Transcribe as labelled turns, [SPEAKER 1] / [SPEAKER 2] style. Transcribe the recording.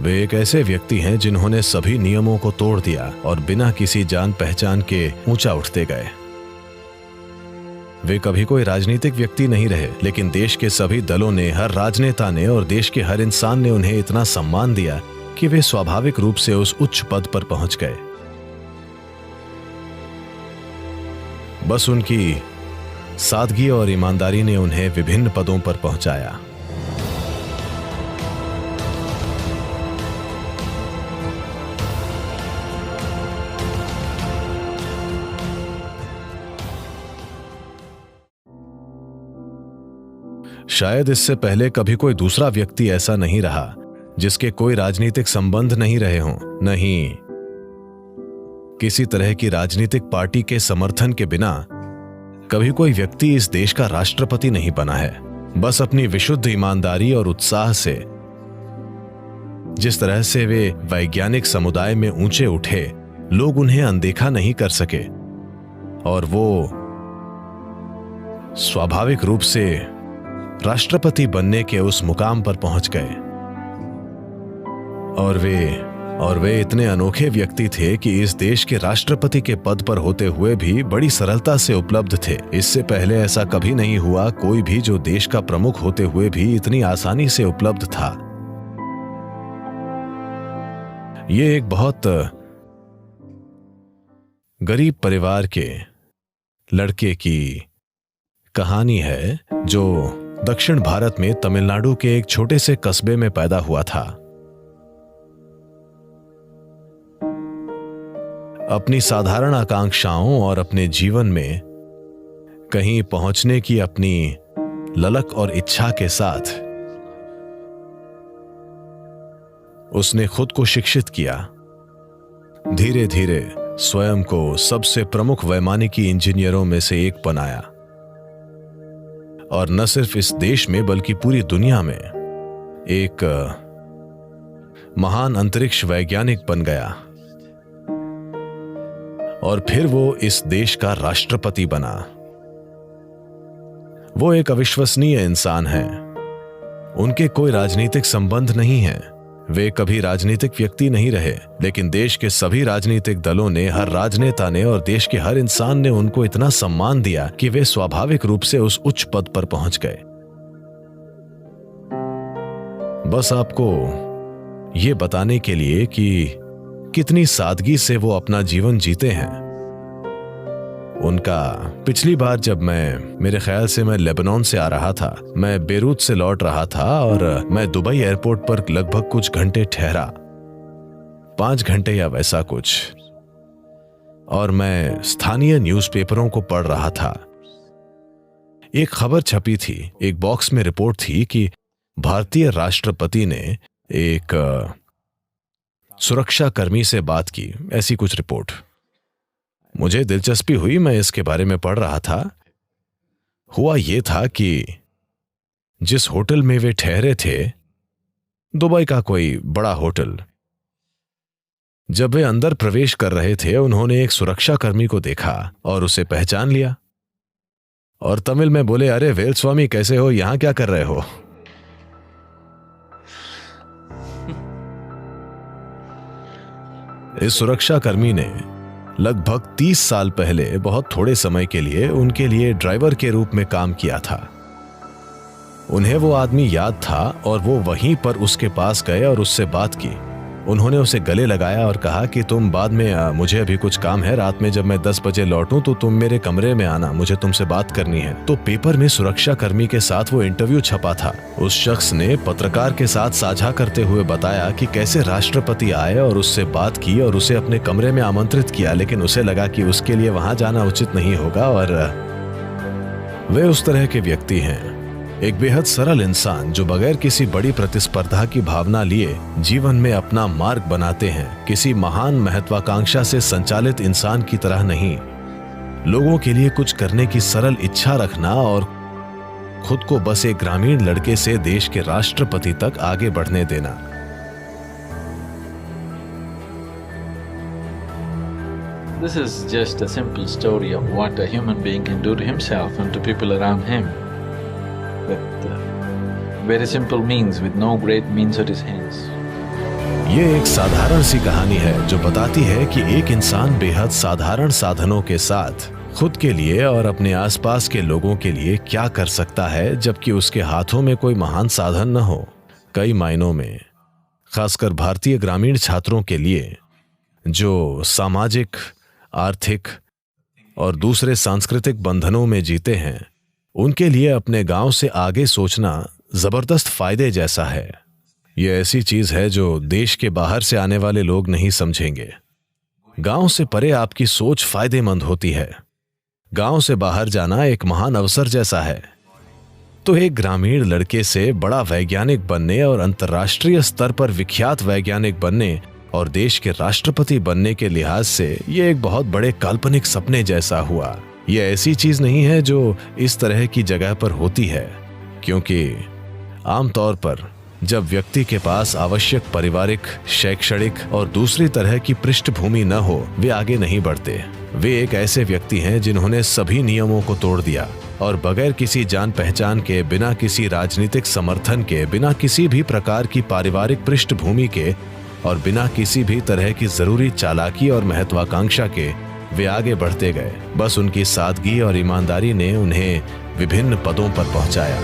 [SPEAKER 1] वे एक ऐसे व्यक्ति हैं जिन्होंने सभी नियमों को तोड़ दिया और बिना किसी जान पहचान के ऊंचा उठते गए। वे कभी कोई राजनीतिक व्यक्ति नहीं रहे, लेकिन देश के सभी दलों ने, हर राजनेता ने और देश के हर इंसान ने उन्हें इतना सम्मान दिया कि वे स्वाभाविक रूप से उस उच्च पद पर पहुंच गए। बस उनकी सादगी और ईमानदारी ने उन्हें विभिन्न पदों पर पहुंचाया। शायद इससे पहले कभी कोई दूसरा व्यक्ति ऐसा नहीं रहा जिसके कोई राजनीतिक संबंध नहीं रहे हों, नहीं किसी तरह की राजनीतिक पार्टी के समर्थन के बिना कभी कोई व्यक्ति इस देश का राष्ट्रपति नहीं बना है। बस अपनी विशुद्ध ईमानदारी और उत्साह से, जिस तरह से वे वैज्ञानिक समुदाय में ऊंचे उठे, लोग उन्हें अनदेखा नहीं कर सके और वो स्वाभाविक रूप से राष्ट्रपति बनने के उस मुकाम पर पहुंच गए। और वे इतने अनोखे व्यक्ति थे कि इस देश के राष्ट्रपति के पद पर होते हुए भी बड़ी सरलता से उपलब्ध थे। इससे पहले ऐसा कभी नहीं हुआ कोई भी जो देश का प्रमुख होते हुए भी इतनी आसानी से उपलब्ध था। ये एक बहुत गरीब परिवार के लड़के की कहानी है जो दक्षिण भारत में तमिलनाडु के एक छोटे से कस्बे में पैदा हुआ था। अपनी साधारण आकांक्षाओं और अपने जीवन में कहीं पहुंचने की अपनी ललक और इच्छा के साथ उसने खुद को शिक्षित किया। धीरे धीरे स्वयं को सबसे प्रमुख वैमानिकी इंजीनियरों में से एक बनाया और न सिर्फ इस देश में बल्कि पूरी दुनिया में एक महान अंतरिक्ष वैज्ञानिक बन गया। और फिर वो इस देश का राष्ट्रपति बना। वो एक अविश्वसनीय इंसान है। उनके कोई राजनीतिक संबंध नहीं है, वे कभी राजनीतिक व्यक्ति नहीं रहे, लेकिन देश के सभी राजनीतिक दलों ने, हर राजनेता ने और देश के हर इंसान ने उनको इतना सम्मान दिया कि वे स्वाभाविक रूप से उस उच्च पद पर पहुंच गए। बस आपको ये बताने के लिए कि कितनी सादगी से वो अपना जीवन जीते हैं। उनका पिछली बार जब मेरे ख्याल से मैं लेबनान से आ रहा था, मैं बेरूत से लौट रहा था और मैं दुबई एयरपोर्ट पर लगभग कुछ घंटे ठहरा, 5 घंटे या वैसा कुछ, और मैं स्थानीय न्यूज़पेपरों को पढ़ रहा था। एक खबर छपी थी, एक बॉक्स में रिपोर्ट थी कि भारतीय राष्ट्रपति ने एक सुरक्षा कर्मी से बात की, ऐसी कुछ रिपोर्ट। मुझे दिलचस्पी हुई, मैं इसके बारे में पढ़ रहा था। हुआ यह था कि जिस होटल में वे ठहरे थे, दुबई का कोई बड़ा होटल, जब वे अंदर प्रवेश कर रहे थे उन्होंने एक सुरक्षा कर्मी को देखा और उसे पहचान लिया और तमिल में बोले, अरे वेलस्वामी कैसे हो, यहां क्या कर रहे हो? इस सुरक्षा कर्मी ने लगभग 30 साल पहले बहुत थोड़े समय के लिए उनके लिए ड्राइवर के रूप में काम किया था। उन्हें वो आदमी याद था और वो वहीं पर उसके पास गए और उससे बात की। उन्होंने उसे गले लगाया और कहा कि तुम बाद में, मुझे अभी कुछ काम है, रात में जब मैं 10 बजे लौटूं तो तुम मेरे कमरे में आना, मुझे तुमसे बात करनी है। तो पेपर में सुरक्षा कर्मी के साथ वो इंटरव्यू छपा था। उस शख्स ने पत्रकार के साथ साझा करते हुए बताया कि कैसे राष्ट्रपति आए और उससे बात की और उसे अपने कमरे में आमंत्रित किया, लेकिन उसे लगा कि उसके लिए वहां जाना उचित नहीं होगा। और वे उस तरह के व्यक्ति हैं, एक बेहद सरल इंसान जो बगैर किसी बड़ी प्रतिस्पर्धा की भावना लिए जीवन में अपना मार्ग बनाते हैं। किसी महान महत्वाकांक्षा से संचालित इंसान की तरह नहीं, लोगों के लिए कुछ करने की सरल इच्छा रखना और खुद को बस एक ग्रामीण लड़के से देश के राष्ट्रपति तक आगे बढ़ने देना।
[SPEAKER 2] This is just a simple story of what a human being can do to himself and to people around him. With very simple means, with no great means at his hands.
[SPEAKER 1] ये एक साधारण सी कहानी है जो बताती है कि एक इंसान बेहद साधारण साधनों के साथ खुद के लिए और अपने आसपास के लोगों के लिए क्या कर सकता है, जबकि उसके हाथों में कोई महान साधन न हो। कई मायनों में, खासकर भारतीय ग्रामीण छात्रों के लिए जो सामाजिक, आर्थिक और दूसरे सांस्कृतिक बंधनों में जीते हैं, उनके लिए अपने गांव से आगे सोचना जबरदस्त फायदे जैसा है। यह ऐसी चीज है जो देश के बाहर से आने वाले लोग नहीं समझेंगे। गांव से परे आपकी सोच फायदेमंद होती है। गांव से बाहर जाना एक महान अवसर जैसा है। तो एक ग्रामीण लड़के से बड़ा वैज्ञानिक बनने और अंतर्राष्ट्रीय स्तर पर विख्यात वैज्ञानिक बनने और देश के राष्ट्रपति बनने के लिहाज से यह एक बहुत बड़े काल्पनिक सपने जैसा हुआ। यह ऐसी चीज नहीं है जो इस तरह की जगह पर होती है, क्योंकि आमतौर पर जब व्यक्ति के पास आवश्यक पारिवारिक, शैक्षणिक और दूसरी तरह की पृष्ठभूमि न हो, वे आगे नहीं बढ़ते। वे एक ऐसे व्यक्ति हैं जिन्होंने सभी नियमों को तोड़ दिया और बगैर किसी जान पहचान के, बिना किसी राजनीतिक समर्थन के, बिना किसी भी प्रकार की पारिवारिक पृष्ठभूमि के और बिना किसी भी तरह की जरूरी चालाकी और महत्वाकांक्षा के वे आगे बढ़ते गए। बस उनकी सादगी और ईमानदारी ने उन्हें विभिन्न पदों पर पहुंचाया।